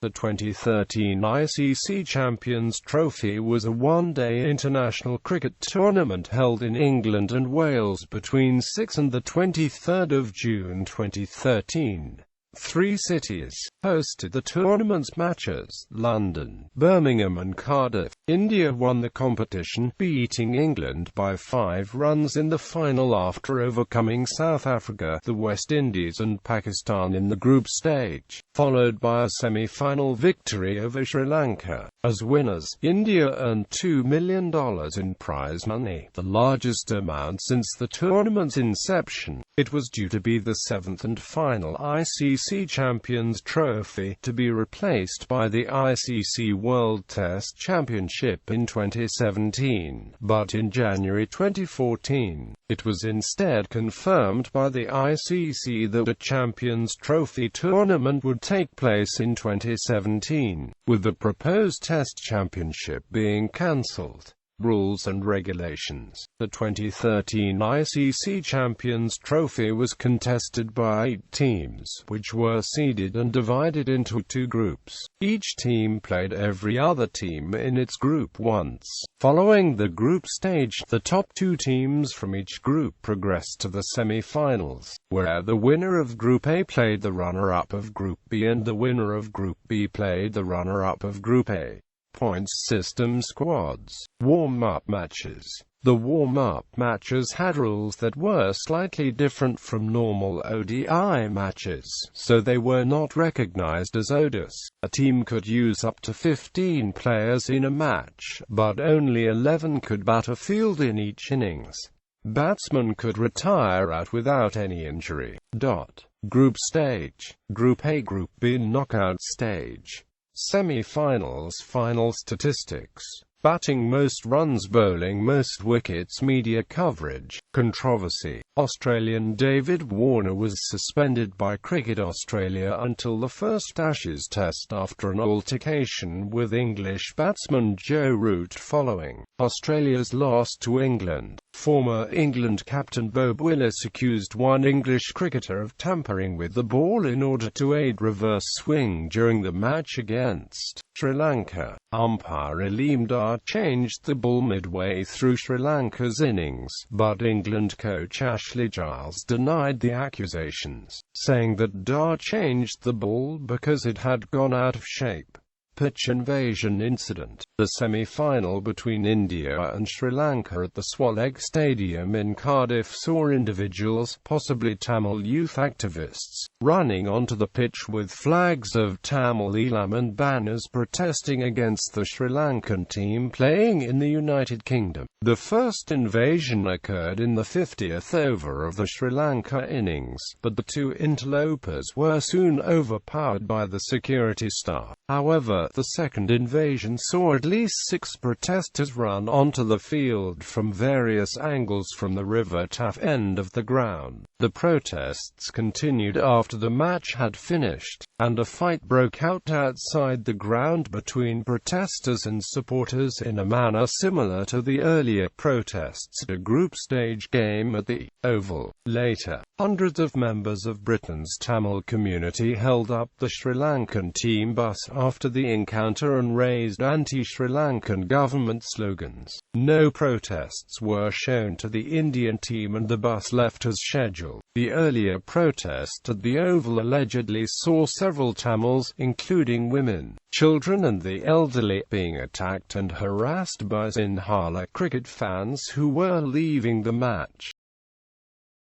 The 2013 ICC Champions Trophy was a one-day international cricket tournament held in England and Wales between 6 and 23 June 2013. 3 cities hosted the tournament's matches: London, Birmingham and Cardiff. India won the competition, beating England by 5 runs in the final after overcoming South Africa, the West Indies and Pakistan in the group stage, followed by a semi-final victory over Sri Lanka. As winners, India earned $2 million in prize money, the largest amount since the tournament's inception. It was due to be the 7th and final ICC Champions Trophy, to be replaced by the ICC World Test Championship in 2017. But in January 2014, it was instead confirmed by the ICC that a Champions Trophy tournament would take place in 2017, with the proposed Test Championship being cancelled. Rules and regulations. The 2013 ICC Champions Trophy was contested by 8 teams, which were seeded and divided into 2 groups. Each team played every other team in its group once. Following the group stage, the top 2 teams from each group progressed to the semi-finals, where the winner of Group A played the runner-up of Group B and the winner of Group B played the runner-up of Group A. Points system: squads. Warm-up matches. The warm-up matches had rules that were slightly different from normal ODI matches, so they were not recognized as ODIs. A team could use up to 15 players in a match, but only 11 could bat a field in each innings. Batsmen could retire out without any injury. Group stage. Group A, Group B, knockout stage. Semi-finals. Final statistics: batting most runs, bowling most wickets. Media coverage. Controversy: Australian David Warner was suspended by Cricket Australia until the first Ashes Test after an altercation with English batsman Joe Root following Australia's loss to England. Former England captain Bob Willis accused one English cricketer of tampering with the ball in order to aid reverse swing during the match against Sri Lanka. Umpire Aleem Dar changed the ball midway through Sri Lanka's innings, but England coach Ashley Giles denied the accusations, saying that Dar changed the ball because it had gone out of shape. Pitch invasion incident. The semi-final between India and Sri Lanka at the Swaleg Stadium in Cardiff saw individuals, possibly Tamil youth activists, running onto the pitch with flags of Tamil Eelam and banners protesting against the Sri Lankan team playing in the United Kingdom. The first invasion occurred in the 50th over of the Sri Lanka innings, but the 2 interlopers were soon overpowered by the security staff. However, the second invasion saw at least 6 protesters run onto the field from various angles from the River Taff end of the ground. The protests continued after the match had finished, and a fight broke out outside the ground between protesters and supporters in a manner similar to the earlier protests at a group stage game at the Oval. Later, hundreds of members of Britain's Tamil community held up the Sri Lankan team bus after the encounter and raised anti-Sri Lankan government slogans. No protests were shown to the Indian team and the bus left as scheduled. The earlier protest at the Oval allegedly saw several Tamils, including women, children and the elderly, being attacked and harassed by Sinhala cricket fans who were leaving the match.